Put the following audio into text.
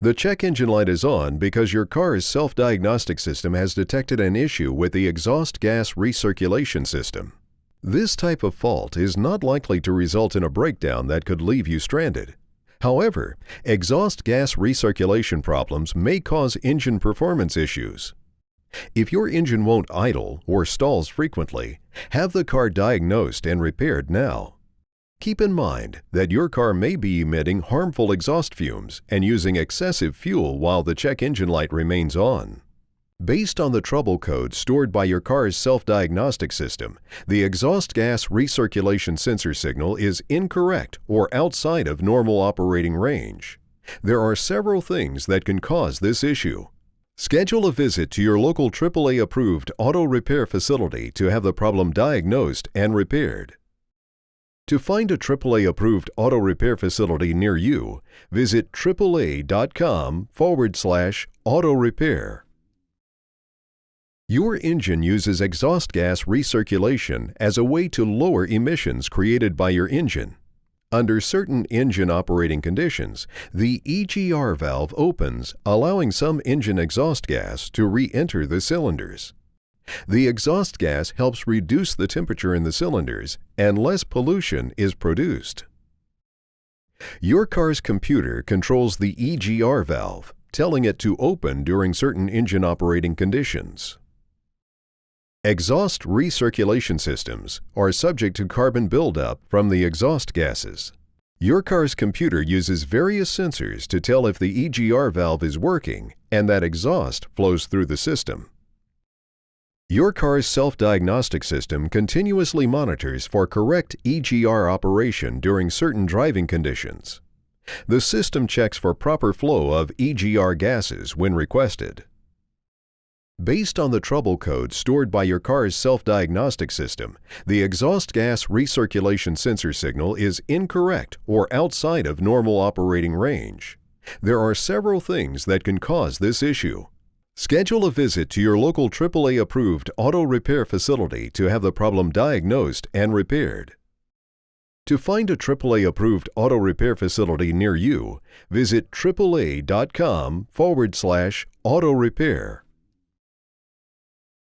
The check engine light is on because your car's self-diagnostic system has detected an issue with the exhaust gas recirculation system. This type of fault is not likely to result in a breakdown that could leave you stranded. However, exhaust gas recirculation problems may cause engine performance issues. If your engine won't idle or stalls frequently, have the car diagnosed and repaired now. Keep in mind that your car may be emitting harmful exhaust fumes and using excessive fuel while the check engine light remains on. Based on the trouble code stored by your car's self-diagnostic system, the exhaust gas recirculation sensor signal is incorrect or outside of normal operating range. There are several things that can cause this issue. Schedule a visit to your local AAA-approved auto repair facility to have the problem diagnosed and repaired. To find a AAA-approved auto repair facility near you, visit AAA.com/auto repair. Your engine uses exhaust gas recirculation as a way to lower emissions created by your engine. Under certain engine operating conditions, the EGR valve opens, allowing some engine exhaust gas to re-enter the cylinders. The exhaust gas helps reduce the temperature in the cylinders, and less pollution is produced. Your car's computer controls the EGR valve, telling it to open during certain engine operating conditions. Exhaust recirculation systems are subject to carbon buildup from the exhaust gases. Your car's computer uses various sensors to tell if the EGR valve is working and that exhaust flows through the system. Your car's self-diagnostic system continuously monitors for correct EGR operation during certain driving conditions. The system checks for proper flow of EGR gases when requested. Based on the trouble code stored by your car's self-diagnostic system, the exhaust gas recirculation sensor signal is incorrect or outside of normal operating range. There are several things that can cause this issue. Schedule a visit to your local AAA-approved auto repair facility to have the problem diagnosed and repaired. To find a AAA-approved auto repair facility near you, visit AAA.com/auto repair.